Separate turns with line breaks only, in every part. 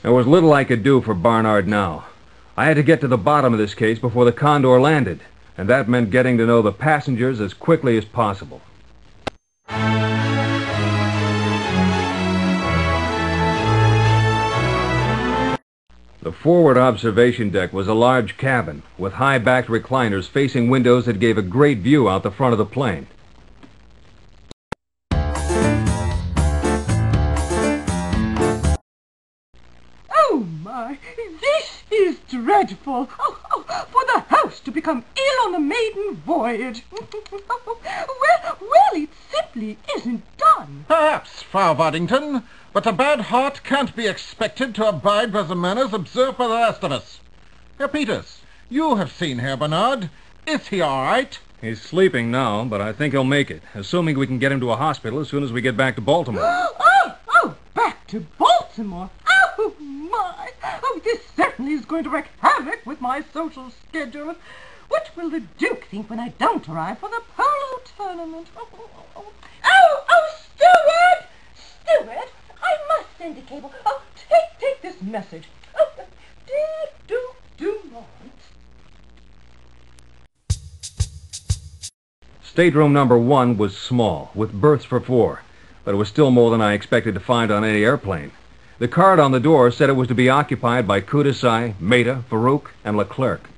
There was little I could do for Barnard now. I had to get to the bottom of this case before the Condor landed, and that meant getting to know the passengers as quickly as possible. The forward observation deck was a large cabin with high-backed recliners facing windows that gave a great view out the front of the plane.
Oh, my! This is dreadful! For the house to become ill on a maiden voyage! well, it simply isn't done.
Perhaps, Frau Waddington, but a bad heart can't be expected to abide by the manners observed by the rest of us. Herr Peters, you have seen Herr Bernard. Is he all right?
He's sleeping now, but I think he'll make it, assuming we can get him to a hospital as soon as we get back to Baltimore.
Oh, back to Baltimore! Oh, my! Oh, this certainly is going to wreak havoc with my social schedule. What will the Duke think when I don't arrive for the polo tournament? Oh, steward! Steward, I must send a cable. Oh, take this message. Oh, do not.
Stateroom number 1 was small, with berths for 4, but it was still more than I expected to find on any airplane. The card on the door said it was to be occupied by Kudasai, Maida, Farouk, and Leclerc.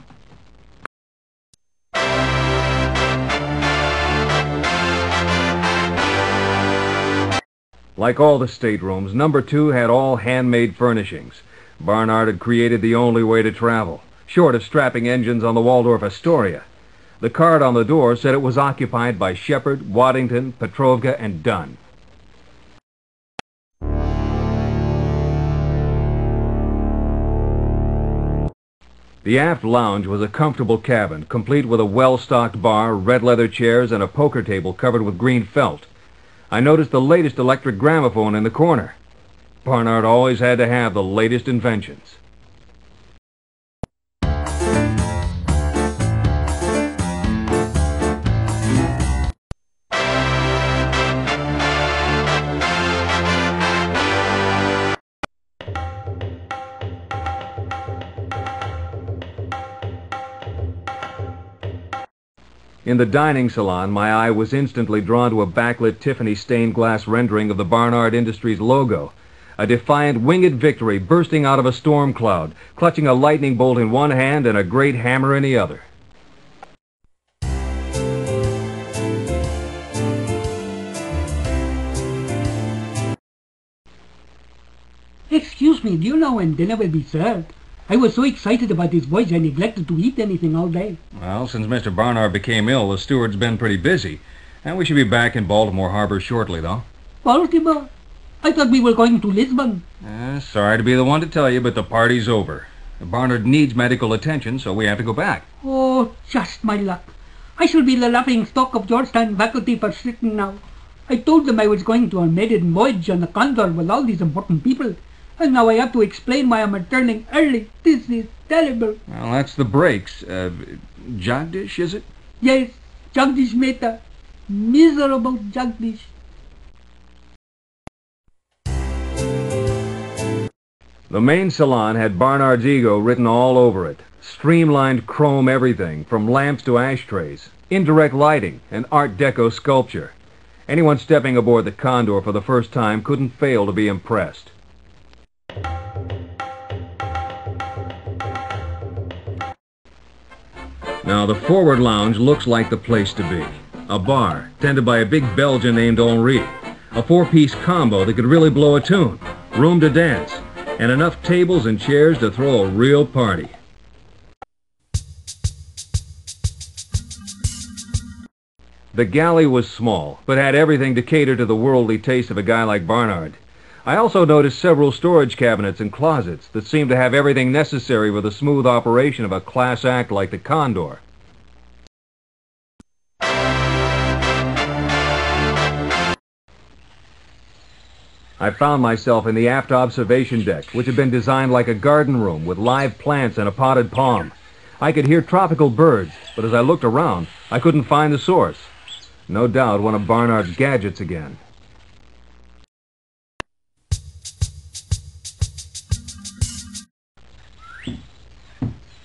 Like all the staterooms, number 2 had all handmade furnishings. Barnard had created the only way to travel, short of strapping engines on the Waldorf Astoria. The card on the door said it was occupied by Shepard, Waddington, Petrovka, and Dunn. The aft lounge was a comfortable cabin, complete with a well-stocked bar, red leather chairs, and a poker table covered with green felt. I noticed the latest electric gramophone in the corner. Barnard always had to have the latest inventions. In the dining salon, my eye was instantly drawn to a backlit Tiffany stained glass rendering of the Barnard Industries logo. A defiant winged victory bursting out of a storm cloud, clutching a lightning bolt in one hand and a great hammer in the other.
Excuse me, do you know when dinner will be served? I was so excited about this voyage I neglected to eat anything all day.
Well, since Mr. Barnard became ill, the steward's been pretty busy. And we should be back in Baltimore Harbor shortly, though.
Baltimore? I thought we were going to Lisbon.
Sorry to be the one to tell you, but the party's over. Barnard needs medical attention, so we have to go back.
Oh, just my luck. I shall be the laughing stock of Georgetown faculty for certain now. I told them I was going to a maiden voyage on the Condor with all these important people. And now I have to explain why I'm returning early. This is terrible.
Well, that's the breaks. Jagdish, is it?
Yes, Jagdish Mehta. Miserable Jagdish.
The main salon had Barnard's ego written all over it. Streamlined chrome everything, from lamps to ashtrays, indirect lighting, and Art Deco sculpture. Anyone stepping aboard the Condor for the first time couldn't fail to be impressed. Now, the forward lounge looks like the place to be. A bar, tended by a big Belgian named Henri. A 4-piece combo that could really blow a tune. Room to dance. And enough tables and chairs to throw a real party. The galley was small, but had everything to cater to the worldly taste of a guy like Barnard. I also noticed several storage cabinets and closets that seemed to have everything necessary for the smooth operation of a class act like the Condor. I found myself in the aft observation deck, which had been designed like a garden room with live plants and a potted palm. I could hear tropical birds, but as I looked around, I couldn't find the source. No doubt one of Barnard's gadgets again.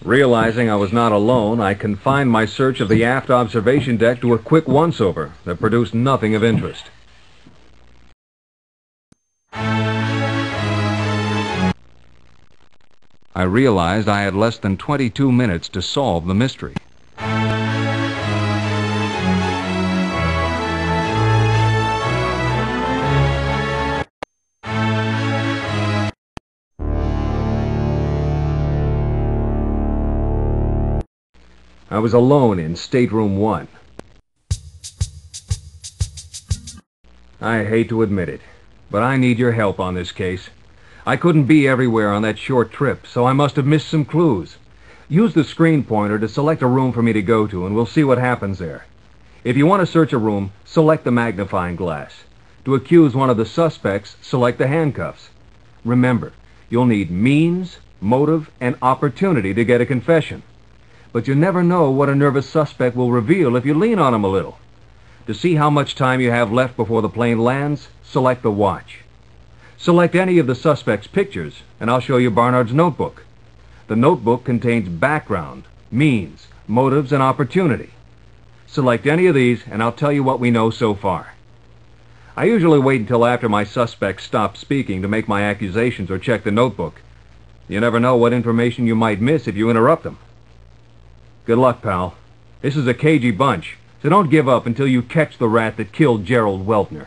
Realizing I was not alone, I confined my search of the aft observation deck to a quick once-over that produced nothing of interest. I realized I had less than 22 minutes to solve the mystery. I was alone in Stateroom 1. I hate to admit it, but I need your help on this case. I couldn't be everywhere on that short trip, so I must have missed some clues. Use the screen pointer to select a room for me to go to, and we'll see what happens there. If you want to search a room, select the magnifying glass. To accuse one of the suspects, select the handcuffs. Remember, you'll need means, motive, and opportunity to get a confession. But you never know what a nervous suspect will reveal if you lean on him a little. To see how much time you have left before the plane lands, select the watch. Select any of the suspect's pictures, and I'll show you Barnard's notebook. The notebook contains background, means, motives, and opportunity. Select any of these, and I'll tell you what we know so far. I usually wait until after my suspects stop speaking to make my accusations or check the notebook. You never know what information you might miss if you interrupt them. Good luck, pal. This is a cagey bunch, so don't give up until you catch the rat that killed Gerald Weltner.